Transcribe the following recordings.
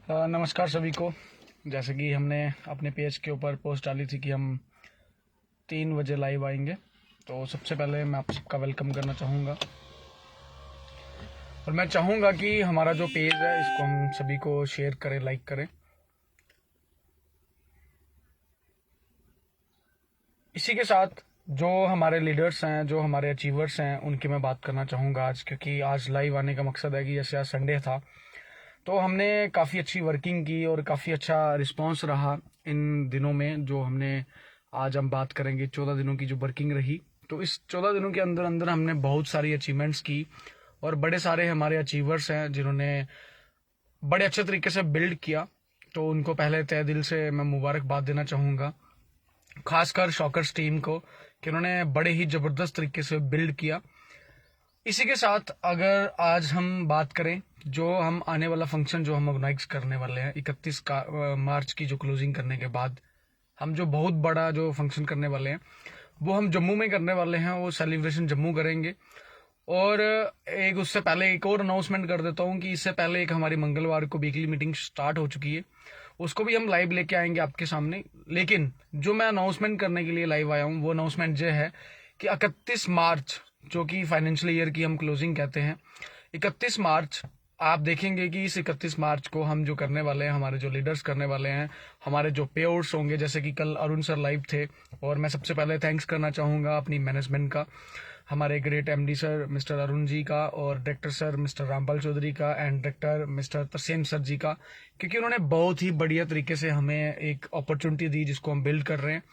नमस्कार सभी को। जैसे कि हमने अपने पेज के ऊपर पोस्ट डाली थी कि हम 3 बजे लाइव आएंगे, तो सबसे पहले मैं आप सबका वेलकम करना चाहूँगा और मैं चाहूँगा कि हमारा जो पेज है इसको हम सभी को शेयर करें, लाइक करें। इसी के साथ जो हमारे लीडर्स हैं, जो हमारे अचीवर्स हैं, उनकी मैं बात करना चाहूँगा आज, क्योंकि आज लाइव आने का मकसद है कि जैसे आज संडे था तो हमने काफ़ी अच्छी वर्किंग की और काफ़ी अच्छा रिस्पांस रहा इन दिनों में। जो हमने आज हम बात करेंगे 14 दिनों की जो वर्किंग रही, तो इस 14 दिनों के अंदर अंदर हमने बहुत सारी अचीवमेंट्स की और बड़े सारे हमारे अचीवर्स हैं जिन्होंने बड़े अच्छे तरीके से बिल्ड किया। तो उनको पहले तहे दिल से मैं मुबारकबाद देना चाहूँगा, खासकर शॉकर्स टीम को, कि उन्होंने बड़े ही ज़बरदस्त तरीके से बिल्ड किया। इसी के साथ अगर आज हम बात करें जो हम आने वाला फंक्शन जो हम ऑर्गेनाइज करने वाले हैं 31 मार्च की, जो क्लोजिंग करने के बाद हम जो बहुत बड़ा जो फंक्शन करने वाले हैं वो हम जम्मू में करने वाले हैं। वो सेलिब्रेशन जम्मू करेंगे। और एक उससे पहले एक और अनाउंसमेंट कर देता हूँ कि इससे पहले एक हमारी मंगलवार को वीकली मीटिंग स्टार्ट हो चुकी है, उसको भी हम लाइव लेके आएंगे आपके सामने। लेकिन जो मैं अनाउंसमेंट करने के लिए लाइव आया हूँ वो अनाउंसमेंट ये है कि 31 मार्च, जो कि फाइनेंशियल ईयर की हम क्लोजिंग कहते हैं, 31 मार्च आप देखेंगे कि इस 31 मार्च को हम जो करने वाले हैं, हमारे जो लीडर्स करने वाले हैं, हमारे जो पे आउट्स होंगे, जैसे कि कल अरुण सर लाइव थे और मैं सबसे पहले थैंक्स करना चाहूँगा अपनी मैनेजमेंट का, हमारे great MD sir mister Arun ji का और director sir mister Rampal Chaudhary का and director mister Tarsem sir ji का, क्योंकि उन्होंने बहुत ही बढ़िया तरीके से हमें एक अपॉर्चुनिटी दी जिसको हम बिल्ड कर रहे हैं।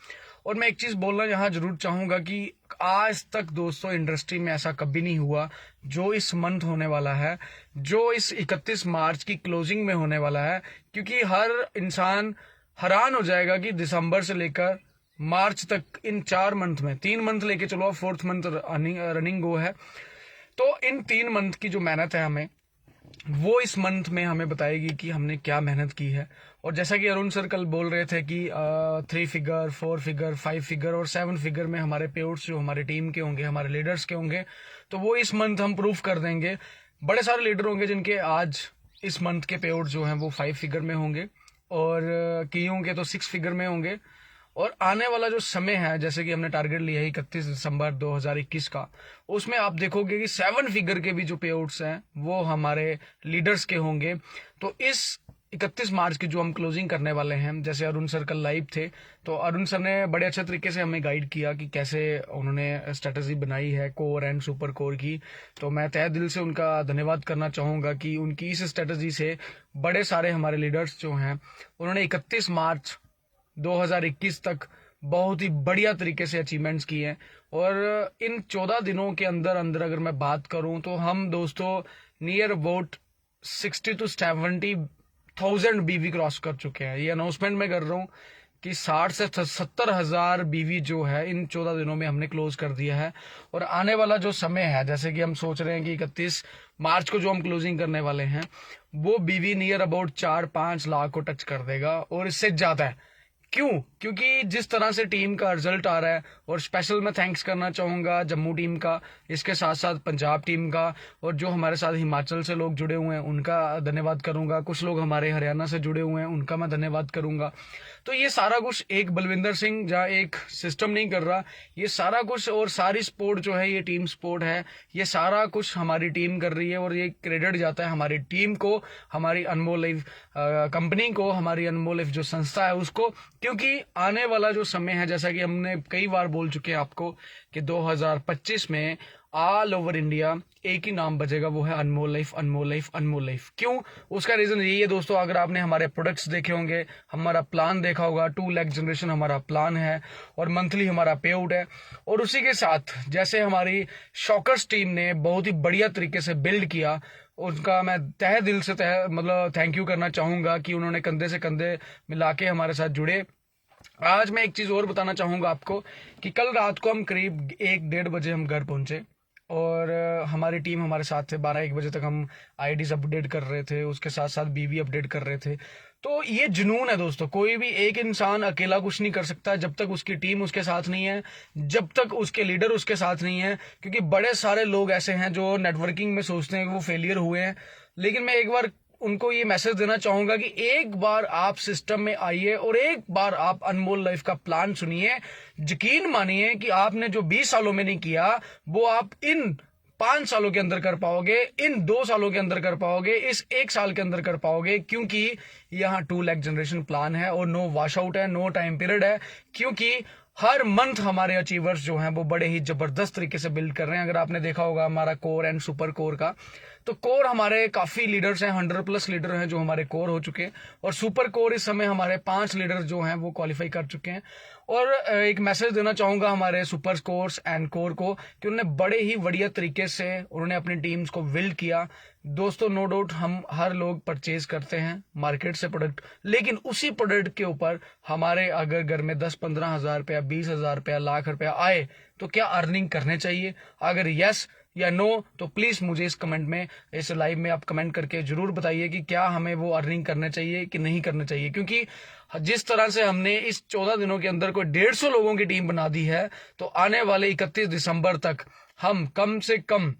और मैं एक चीज़ बोलना यहाँ जरूर चाहूँगा कि आज तक दोस्तों इंडस्ट्री में ऐसा कभी नहीं हुआ जो इस मंथ होने वाला है, जो इस 31 मार्च की क्लोजिंग में होने वाला है। क्योंकि हर इंसान हैरान हो जाएगा कि दिसंबर से लेकर मार्च तक, इन 4 मंथ में, 3 मंथ लेके चलो, 4th मंथ रनिंग गो है, तो इन 3 मंथ की जो मेहनत है हमें, वो इस मंथ में हमें बताएगी कि हमने क्या मेहनत की है। और जैसा कि अरुण सर कल बोल रहे थे कि 3 फिगर, 4 फिगर, 5 फिगर और 7 फिगर में हमारे पे आउट्स जो हमारे टीम के होंगे, हमारे लीडर्स के होंगे, तो वो इस मंथ हम प्रूफ कर देंगे। बड़े सारे लीडर होंगे जिनके आज इस मंथ के पे आउट जो हैं वो 5 फिगर में होंगे और कईयों के तो 6 फिगर में होंगे। और आने वाला जो समय है, जैसे कि हमने टारगेट लिया है 31 दिसंबर 2021 का, उसमें आप देखोगे कि 7 फिगर के भी जो पे आउट्स हैं वो हमारे लीडर्स के होंगे। तो इस 31 मार्च की जो हम क्लोजिंग करने वाले हैं, जैसे अरुण सर कल लाइव थे, तो अरुण सर ने बड़े अच्छे तरीके से हमें गाइड किया कि कैसे उन्होंने स्ट्रेटजी बनाई है कोर एंड सुपर कोर की। तो मैं तहे दिल से उनका धन्यवाद करना चाहूँगा कि उनकी इस स्ट्रेटजी से बड़े सारे हमारे लीडर्स जो हैं उन्होंने 31 मार्च 2021 तक बहुत ही बढ़िया तरीके से अचीवमेंट्स किए हैं। और इन 14 दिनों के अंदर अंदर अगर मैं बात करूं तो हम दोस्तों नियर अबाउट 60 to 70,000 बीवी क्रॉस कर चुके हैं। ये अनाउंसमेंट मैं कर रहा हूं कि 60 से 70 हजार बीवी जो है इन 14 दिनों में हमने क्लोज कर दिया है। और आने वाला जो समय है, जैसे कि हम सोच रहे हैं कि 31 मार्च को जो हम क्लोजिंग करने वाले हैं, वो बीवी नियर अबाउट 4-5 लाख को टच कर देगा और इससे ज्यादा है। क्यों? क्योंकि जिस तरह से टीम का रिजल्ट आ रहा है, और स्पेशल मैं थैंक्स करना चाहूँगा जम्मू टीम का, इसके साथ साथ पंजाब टीम का, और जो हमारे साथ हिमाचल से लोग जुड़े हुए हैं उनका धन्यवाद करूँगा, कुछ लोग हमारे हरियाणा से जुड़े हुए हैं उनका मैं धन्यवाद करूँगा। तो ये सारा कुछ एक बलविंदर सिंह जहाँ एक सिस्टम नहीं कर रहा, ये सारा कुछ और सारी स्पोर्ट जो है ये टीम स्पोर्ट है, ये सारा कुछ हमारी टीम कर रही है। और ये क्रेडिट जाता है हमारी टीम को, हमारी अनमोल लाइफ कंपनी को, हमारी अनमोल लाइफ जो संस्था है उसको। क्योंकि आने वाला जो समय है, जैसा कि हमने कई बार बोल चुके हैं आपको, कि 2025 में ऑल ओवर इंडिया एक ही नाम बजेगा, वो है अनमोल लाइफ, अनमोल लाइफ, अनमोल लाइफ। क्यों? उसका रीजन यही है दोस्तों, अगर आपने हमारे प्रोडक्ट्स देखे होंगे, हमारा प्लान देखा होगा, 2 लाख जनरेशन हमारा प्लान है और मंथली हमारा पे आउट है। और उसी के साथ जैसे हमारी शॉकर्स टीम ने बहुत ही बढ़िया तरीके से बिल्ड किया, उनका मैं तहे दिल से थैंक यू करना चाहूँगा कि उन्होंने कंधे से कंधे मिला के हमारे साथ जुड़े। आज मैं एक चीज़ और बताना चाहूँगा आपको कि कल रात को हम करीब 1-1:30 बजे हम घर पहुँचे और हमारी टीम हमारे साथ थे। 12-1 बजे तक हम आईडीज अपडेट कर रहे थे, उसके साथ साथ बीवी अपडेट कर रहे थे। तो ये जुनून है दोस्तों, कोई भी एक इंसान अकेला कुछ नहीं कर सकता जब तक उसकी टीम उसके साथ नहीं है, जब तक उसके लीडर उसके साथ नहीं है। क्योंकि बड़े सारे लोग ऐसे हैं जो नेटवर्किंग में सोचते हैं कि वो फेलियर हुए हैं, लेकिन मैं एक बार उनको ये मैसेज देना चाहूंगा कि एक बार आप सिस्टम में आइए और एक बार आप अनमोल लाइफ का प्लान सुनिए। यकीन मानिए कि आपने जो 20 सालों में नहीं किया वो आप इन 5 सालों के अंदर कर पाओगे, इन 2 सालों के अंदर कर पाओगे, इस 1 साल के अंदर कर पाओगे, क्योंकि यहाँ 2 लाख जनरेशन प्लान है और नो वॉश आउट है, नो टाइम पीरियड है। क्योंकि हर मंथ हमारे अचीवर्स जो हैं वो बड़े ही जबरदस्त तरीके से बिल्ड कर रहे हैं। अगर आपने देखा होगा हमारा कोर एंड सुपर कोर का, तो कोर हमारे काफी लीडर्स हैं, 100+ लीडर हैं जो हमारे कोर हो चुके हैं, और सुपर कोर इस समय हमारे 5 लीडर जो हैं वो क्वालिफाई कर चुके हैं। और एक मैसेज देना चाहूंगा हमारे सुपर कोर्स एंड कोर को कि उन्होंने बड़े ही बढ़िया तरीके से उन्होंने अपनी टीम्स को बिल्ड किया। दोस्तों, नो डाउट हम हर लोग परचेज करते हैं मार्केट से प्रोडक्ट, लेकिन उसी प्रोडक्ट के ऊपर हमारे अगर घर में 10-15 हज़ार रुपया, 20,000 रुपया, लाख रुपया आए तो क्या अर्निंग करने चाहिए? अगर यस या नो तो प्लीज मुझे इस कमेंट में, इस लाइव में आप कमेंट करके जरूर बताइए कि क्या हमें वो अर्निंग करना चाहिए कि नहीं करना चाहिए। क्योंकि जिस तरह से हमने इस 14 दिनों के अंदर कोई 150 लोगों की टीम बना दी है, तो आने वाले 31 दिसंबर तक हम कम से कम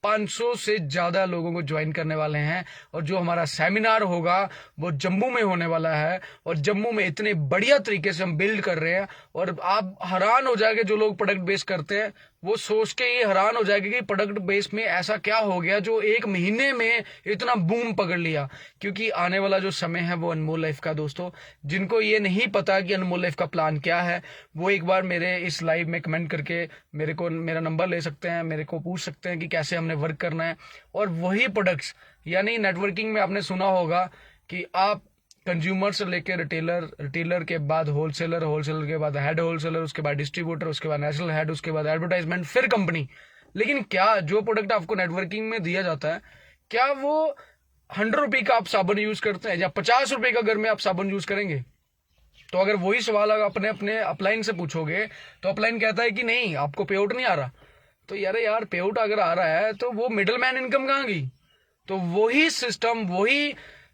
500 से ज्यादा लोगों को ज्वाइन करने वाले हैं। और जो हमारा सेमिनार होगा वो जम्मू में होने वाला है, और जम्मू में इतने बढ़िया तरीके से हम बिल्ड कर रहे हैं, और आप हैरान हो जाएंगे। जो लोग प्रोडक्ट बेस करते हैं वो सोच के ये हैरान हो जाएंगे कि प्रोडक्ट बेस में ऐसा क्या हो गया जो 1 महीने में इतना बूम पकड़ लिया। क्योंकि आने वाला जो समय है वो अनमोल लाइफ का। दोस्तों, जिनको ये नहीं पता कि अनमोल लाइफ का प्लान क्या है, वो एक बार मेरे इस लाइव में कमेंट करके मेरा नंबर ले सकते हैं, मेरे को पूछ सकते हैं कि कैसे हमने वर्क करना है। और वही प्रोडक्ट्स, यानी नेटवर्किंग में आपने सुना होगा कि आप कंज्यूमर से लेकर रिटेलर, रिटेलर के बाद होलसेलर, होलसेलर के बाद हेड होलसेलर, उसके बाद डिस्ट्रीब्यूटर, उसके बाद नेशनल हेड, उसके बाद एडवर्टाइजमेंट, फिर कंपनी। लेकिन क्या जो प्रोडक्ट आपको नेटवर्किंग में दिया जाता है, क्या वो 100 रुपये का आप साबुन यूज करते हैं या 50 रुपए का घर में आप साबुन यूज करेंगे? तो अगर वही सवाल अगर अपने अपने अपलाइन से पूछोगे तो अपलाइन कहता है कि नहीं, आपको पे आउट नहीं आ रहा। तो यार पे आउट अगर आ रहा है तो वो मिडल मैन इनकम कहाँ गई? तो वही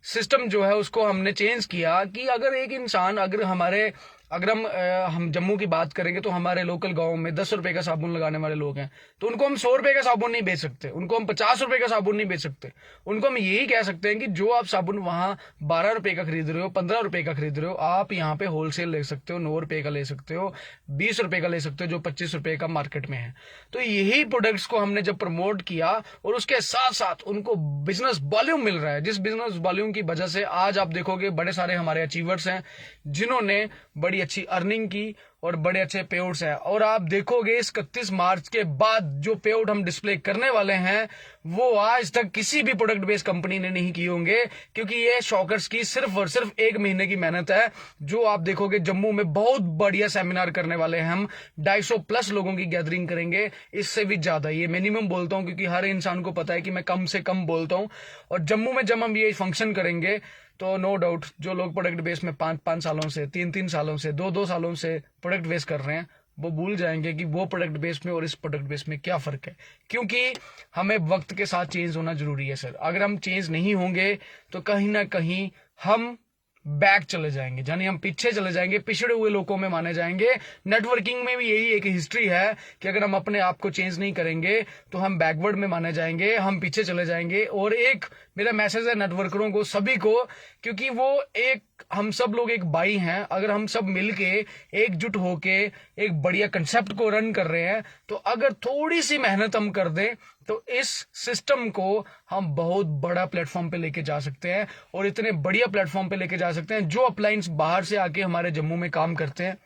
सिस्टम जो है उसको हमने चेंज किया कि अगर एक इंसान, अगर हम जम्मू की बात करेंगे तो हमारे लोकल गांव में 10 रुपए का साबुन लगाने वाले लोग हैं, तो उनको हम 100 रुपए का साबुन नहीं बेच सकते, उनको हम 50 रुपए का साबुन नहीं बेच सकते। उनको हम यही कह सकते हैं कि जो आप साबुन वहां 12 रुपए का खरीद रहे हो, 15 रुपए का खरीद रहे हो, आप यहाँ पे होलसेल ले सकते हो, 9 रुपए का ले सकते हो, 20 रुपए का ले सकते हो, जो 25 रुपए का मार्केट में है। तो यही प्रोडक्ट्स को हमने जब प्रमोट किया और उसके साथ साथ उनको बिजनेस वॉल्यूम मिल रहा है, जिस बिजनेस वॉल्यूम की वजह से आज आप देखोगे बड़े सारे हमारे अचीवर्स हैं जिन्होंने बड़ी अच्छी अर्निंग की और बड़े अच्छे पे आउट्स हैं। और आप देखोगे इस 31 मार्च के बाद जो पे आउट हम डिस्प्ले करने वाले हैं वो आज तक किसी भी प्रोडक्ट बेस्ड कंपनी ने नहीं किए होंगे, क्योंकि ये शॉकर्स की सिर्फ और सिर्फ 1 महीने की मेहनत है। जो आप देखोगे जम्मू में बहुत बढ़िया सेमिनार करने वाले हैं हम, 250+ लोगों की गैदरिंग करेंगे, इससे भी ज्यादा, ये मिनिमम बोलता हूं क्योंकि हर इंसान को पता है कि मैं कम से कम बोलता हूं। और जम्मू में जब हम ये फंक्शन करेंगे तो नो डाउट जो लोग प्रोडक्ट बेस में 5-5 सालों से, 3-3 सालों से, 2-2 सालों से प्रोडक्ट बेस कर रहे हैं, वो भूल जाएंगे कि वो प्रोडक्ट बेस में और इस प्रोडक्ट बेस में क्या फर्क है। क्योंकि हमें वक्त के साथ चेंज होना जरूरी है सर। अगर हम चेंज नहीं होंगे तो कहीं ना कहीं हम बैक चले जाएंगे, यानी हम पीछे चले जाएंगे, पिछड़े हुए लोगों में माने जाएंगे। नेटवर्किंग में भी यही एक हिस्ट्री है कि अगर हम अपने आप को चेंज नहीं करेंगे तो हम बैकवर्ड में माने जाएंगे, हम पीछे चले जाएंगे। और एक मेरा मैसेज है नेटवर्करों को, सभी को, क्योंकि वो एक, हम सब लोग एक भाई हैं। अगर हम सब मिलके एकजुट होके एक बढ़िया कंसेप्ट को रन कर रहे हैं, तो अगर थोड़ी सी मेहनत हम कर दें तो इस सिस्टम को हम बहुत बड़ा प्लेटफॉर्म पे लेके जा सकते हैं, और इतने बढ़िया प्लेटफॉर्म पे लेके जा सकते हैं। जो अपलाइंस बाहर से आके हमारे जम्मू में काम करते हैं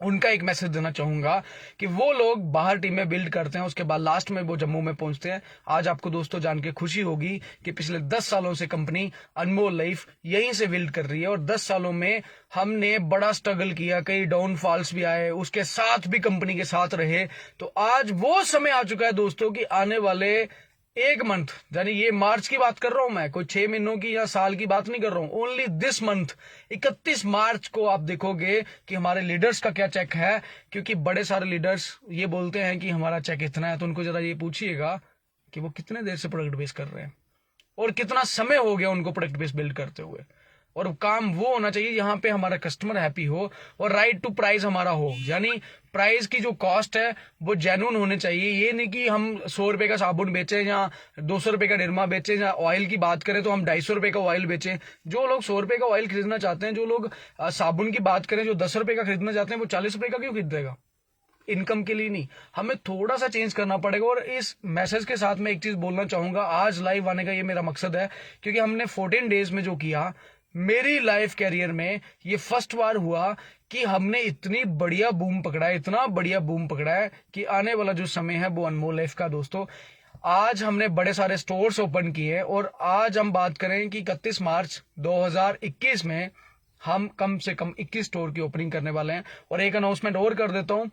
उनका एक मैसेज देना चाहूंगा कि वो लोग बाहर टीमें बिल्ड करते हैं, उसके बाद लास्ट में वो जम्मू में पहुंचते हैं। आज आपको दोस्तों जान के खुशी होगी कि पिछले 10 सालों से कंपनी अनमोल लाइफ यहीं से बिल्ड कर रही है, और 10 सालों में हमने बड़ा स्ट्रगल किया, कई डाउनफॉल्स भी आए, उसके साथ भी कंपनी के साथ रहे। तो आज वो समय आ चुका है दोस्तों कि आने वाले 1 मंथ, यानी ये मार्च की बात कर रहा हूं मैं, कोई 6 महीनों की या साल की बात नहीं कर रहा हूं, ओनली दिस मंथ 31 मार्च को आप देखोगे कि हमारे लीडर्स का क्या चेक है। क्योंकि बड़े सारे लीडर्स ये बोलते हैं कि हमारा चेक इतना है, तो उनको जरा ये पूछिएगा कि वो कितने देर से प्रोडक्ट बेस कर रहे हैं और कितना समय हो गया उनको प्रोडक्ट बेस बिल्ड करते हुए। और काम वो होना चाहिए यहाँ पे हमारा कस्टमर हैप्पी हो और राइट टू प्राइस हमारा हो, यानी प्राइस की जो कॉस्ट है वो जेन्युइन होने चाहिए। ये नहीं कि हम 100 रुपए का साबुन बेचें या 200 रुपए का निरमा बेचें, या ऑयल की बात करें तो हम 250 रुपए का ऑयल बेचें। जो लोग 100 रुपए का ऑयल खरीदना चाहते हैं, जो लोग साबुन की बात करें जो 10 रुपए का खरीदना चाहते हैं, वो 40 रुपए का क्यों खरीदेगा? इनकम के लिए नहीं, हमें थोड़ा सा चेंज करना पड़ेगा। और इस मैसेज के साथ मैं एक चीज बोलना चाहूंगा, आज लाइव आने का ये मेरा मकसद है, क्योंकि हमने 14 डेज में जो किया, मेरी लाइफ कैरियर में ये फर्स्ट बार हुआ कि हमने इतनी बढ़िया बूम पकड़ा है, इतना बढ़िया बूम पकड़ा है कि आने वाला जो समय है वो अनमोल लाइफ का। दोस्तों, आज हमने बड़े सारे स्टोर्स ओपन किए और आज हम बात करें कि 31 मार्च 2021 में हम कम से कम 21 स्टोर की ओपनिंग करने वाले हैं। और एक अनाउंसमेंट और कर देता हूं,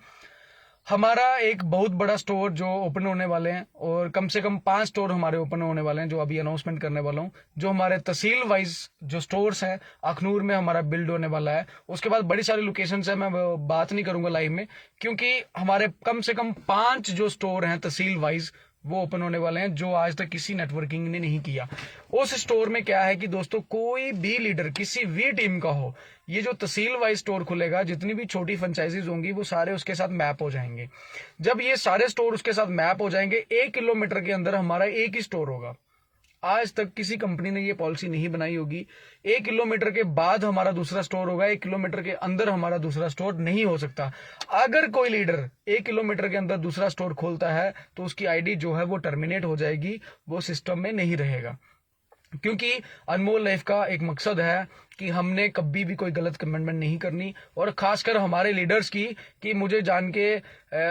हमारा एक बहुत बड़ा स्टोर जो ओपन होने वाले हैं, और कम से कम 5 स्टोर हमारे ओपन होने वाले हैं जो अभी अनाउंसमेंट करने वाला हूं। जो हमारे तहसील वाइज जो स्टोर्स हैं, अखनूर में हमारा बिल्ड होने वाला है, उसके बाद बड़ी सारी लोकेशंस है, मैं बात नहीं करूंगा लाइव में, क्योंकि हमारे कम से कम 5 जो स्टोर हैं तहसील वाइज वो ओपन होने वाले हैं, जो आज तक किसी नेटवर्किंग ने नहीं किया। उस स्टोर में क्या है कि दोस्तों, कोई भी लीडर किसी भी टीम का हो, ये जो तहसील वाइज स्टोर खुलेगा, जितनी भी छोटी फ्रेंचाइजीज होंगी वो सारे उसके साथ मैप हो जाएंगे। जब ये सारे स्टोर उसके साथ मैप हो जाएंगे, 1 किलोमीटर के अंदर हमारा एक ही स्टोर होगा। आज तक किसी कंपनी ने ये पॉलिसी नहीं बनाई होगी। 1 किलोमीटर के बाद हमारा दूसरा स्टोर होगा, 1 किलोमीटर के अंदर हमारा दूसरा स्टोर नहीं हो सकता। अगर कोई लीडर 1 किलोमीटर के अंदर दूसरा स्टोर खोलता है तो उसकी आईडी जो है वो टर्मिनेट हो जाएगी, वो सिस्टम में नहीं रहेगा। क्योंकि अनमोल लाइफ का एक मकसद है कि हमने कभी भी कोई गलत कमिटमेंट नहीं करनी, और खासकर हमारे लीडर्स की, कि मुझे जान के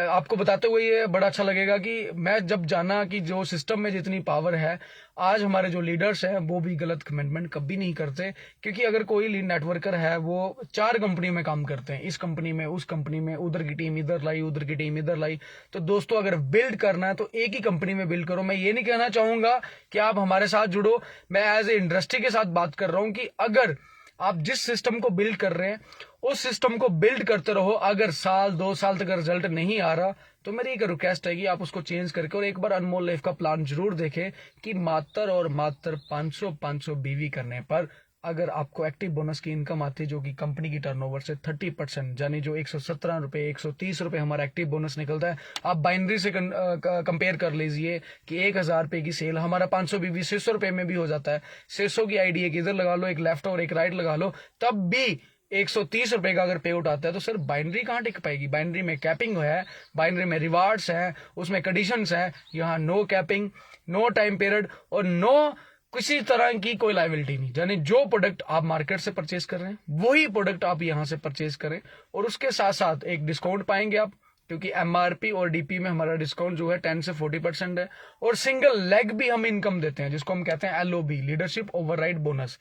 आपको बताते हुए ये बड़ा अच्छा लगेगा कि मैं जब जाना कि जो सिस्टम में जितनी पावर है, आज हमारे जो लीडर्स हैं वो भी गलत कमिटमेंट कभी नहीं करते। क्योंकि अगर कोई लीड नेटवर्कर है, वो 4 कंपनी में काम करते हैं, इस कंपनी में, उस कंपनी में, उधर की टीम इधर लाई, उधर की टीम इधर लाई। तो दोस्तों, अगर बिल्ड करना है तो एक ही कंपनी में बिल्ड करो। मैं ये नहीं कहना चाहूंगा कि आप हमारे साथ जुड़ो, मैं एज ए इंडस्ट्री के साथ बात कर रहा हूं कि अगर आप जिस सिस्टम को बिल्ड कर रहे हैं उस सिस्टम को बिल्ड करते रहो। अगर 1-2 साल तक रिजल्ट नहीं आ रहा तो मेरी एक रिक्वेस्ट है कि आप उसको चेंज करके और एक बार अनमोल लाइफ का प्लान जरूर देखें कि मात्र और मात्र 500 बीवी करने पर अगर आपको एक्टिव बोनस की इनकम आती है, जो कि कंपनी की टर्नओवर से 30%, यानी जो 117 रुपए 130 रुपए हमारा एक्टिव बोनस निकलता है। आप बाइनरी से कंपेयर कर लीजिए कि 1000 रुपए की सेल हमारा 500 बीवी 600 रुपए में भी हो जाता है। 600 की आईडी एक इधर लगा लो, एक लेफ्ट और एक राइट लगा लो, तब भी 130 रुपए का अगर पे आउट आता है तो सर बाइनरी कहाँ टिक पाएगी? बाइनरी में कैपिंग है, बाइनरी में रिवार्ड्स है, उसमें कंडीशंस है। यहाँ no capping, no time period और नो किसी तरह की कोई लाइबिलिटी नहीं। यानी जो प्रोडक्ट आप मार्केट से परचेज कर रहे हैं वही प्रोडक्ट आप यहां से परचेज करें, और उसके साथ साथ एक डिस्काउंट पाएंगे आप, क्योंकि एमआरपी और डीपी में हमारा डिस्काउंट जो है 10 से 40% है। और सिंगल लेग भी हम इनकम देते हैं, जिसको हम कहते हैं LOB, लीडरशिप ओवरराइड बोनस।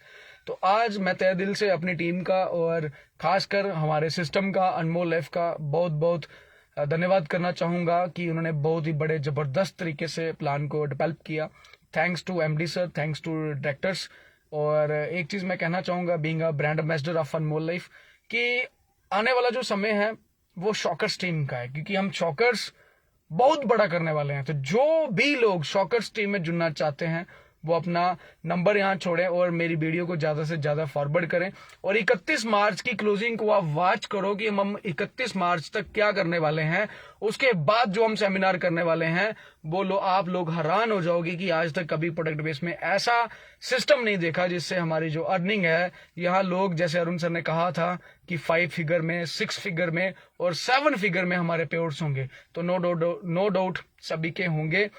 तो आज मैं तहे दिल से अपनी टीम का और खासकर हमारे सिस्टम का, अनमोल लाइफ का बहुत बहुत धन्यवाद करना चाहूंगा कि उन्होंने बहुत ही बड़े जबरदस्त तरीके से प्लान को डेवलप किया। Thanks to MD sir, thanks to directors. और एक चीज मैं कहना चाहूंगा, being a brand ambassador of Anmol life, कि आने वाला जो समय है वो शॉकर्स टीम का है, क्योंकि हम शॉकर्स बहुत बड़ा करने वाले हैं। तो जो भी लोग शॉकर्स टीम में जुड़ना चाहते हैं वो अपना नंबर यहां छोड़ें और मेरी वीडियो को ज्यादा से ज्यादा फॉरवर्ड करें। और 31 मार्च की क्लोजिंग को आप वॉच करो कि हम 31 मार्च तक क्या करने वाले हैं। उसके बाद जो हम सेमिनार करने वाले हैं वो आप लोग हैरान हो जाओगे कि आज तक कभी प्रोडक्ट बेस में ऐसा सिस्टम नहीं देखा, जिससे हमारी जो अर्निंग है, यहाँ लोग जैसे अरुण सर ने कहा था कि 5 फिगर में, 6 फिगर में और 7 फिगर में हमारे पेआउट्स होंगे। तो नो डाउट सभी के होंगे।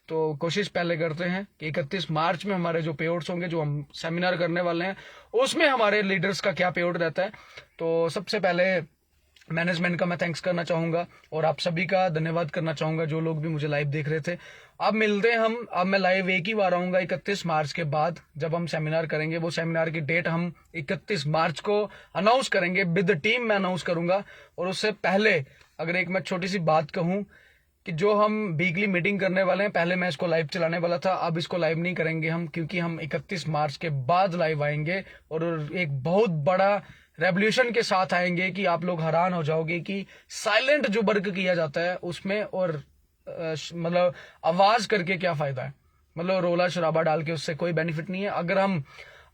तो कोशिश पहले करते हैं कि 31 मार्च में हमारे जो पेआउट्स होंगे, जो हम सेमिनार करने वाले हैं, उसमें हमारे लीडर्स का क्या पेआउट रहता है। तो सबसे पहले मैनेजमेंट का मैं थैंक्स करना चाहूंगा और आप सभी का धन्यवाद करना चाहूंगा जो लोग भी मुझे लाइव देख रहे थे। अब मिलते हैं हम, अब मैं लाइव एक ही बार आऊंगा 31 मार्च के बाद, जब हम सेमिनार करेंगे। वो सेमिनार की डेट हम 31 मार्च को अनाउंस करेंगे, विद टीम में अनाउंस करूंगा। और उससे पहले अगर एक मैं छोटी सी बात कहूं कि जो हम वीकली मीटिंग करने वाले हैं, पहले मैं इसको लाइव चलाने वाला था, अब इसको लाइव नहीं करेंगे हम, क्योंकि हम 31 मार्च के बाद लाइव आएंगे और एक बहुत बड़ा रेवोल्यूशन के साथ आएंगे कि आप लोग हैरान हो जाओगे कि साइलेंट जो वर्क किया जाता है उसमें, और मतलब आवाज करके क्या फायदा है, मतलब रोला शराबा डाल के उससे कोई बेनिफिट नहीं है। अगर हम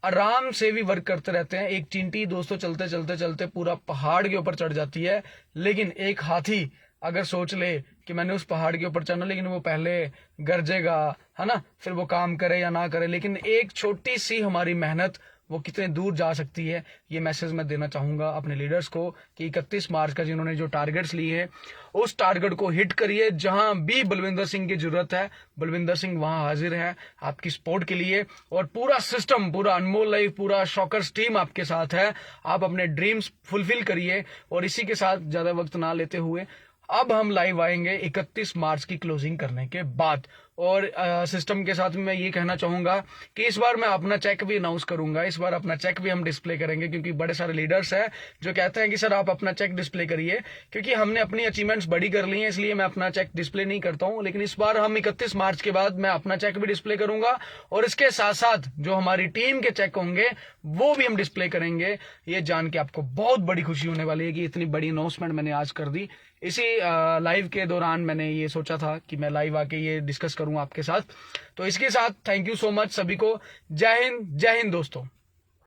आराम से भी वर्क करते रहते हैं। एक चींटी दोस्तों चलते चलते चलते पूरा पहाड़ के ऊपर चढ़ जाती है, लेकिन एक हाथी अगर सोच ले कि मैंने उस पहाड़ के ऊपर चढ़ना, लेकिन वो पहले गरजेगा, है ना, फिर वो काम करे या ना करे, लेकिन एक छोटी सी हमारी मेहनत वो कितने दूर जा सकती है। ये मैसेज मैं देना चाहूंगा अपने लीडर्स को कि 31 मार्च का जिन्होंने जो टारगेट्स लिए हैं उस टारगेट को हिट करिए। जहां भी बलविंदर सिंह की जरूरत है, बलविंदर सिंह वहां हाजिर है आपकी सपोर्ट के लिए, और पूरा सिस्टम, पूरा अनमोल लाइफ, पूरा शॉकर्स टीम आपके साथ है। आप अपने ड्रीम्स फुलफिल करिए। और इसी के साथ ज्यादा वक्त ना लेते हुए अब हम लाइव आएंगे 31 मार्च की क्लोजिंग करने के बाद। और सिस्टम के साथ में मैं ये कहना चाहूंगा कि इस बार मैं अपना चेक भी अनाउंस करूंगा, इस बार अपना चेक भी हम डिस्प्ले करेंगे, क्योंकि बड़े सारे लीडर्स हैं जो कहते हैं कि सर आप अपना चेक डिस्प्ले करिए, क्योंकि हमने अपनी अचीवमेंट्स बड़ी कर ली हैं, इसलिए मैं अपना चेक डिस्प्ले नहीं करता हूं। लेकिन इस बार हम 31 मार्च के बाद मैं अपना चेक भी डिस्प्ले करूंगा, और इसके साथ साथ जो हमारी टीम के चेक होंगे वो भी हम डिस्प्ले करेंगे। ये जान के आपको बहुत बड़ी खुशी होने वाली है कि इतनी बड़ी अनाउंसमेंट मैंने आज कर दी। इसी लाइव के दौरान मैंने ये सोचा था कि मैं लाइव आके ये डिस्कस करूं आपके साथ। तो इसके साथ थैंक यू सो मच सभी को। जय हिंद दोस्तों।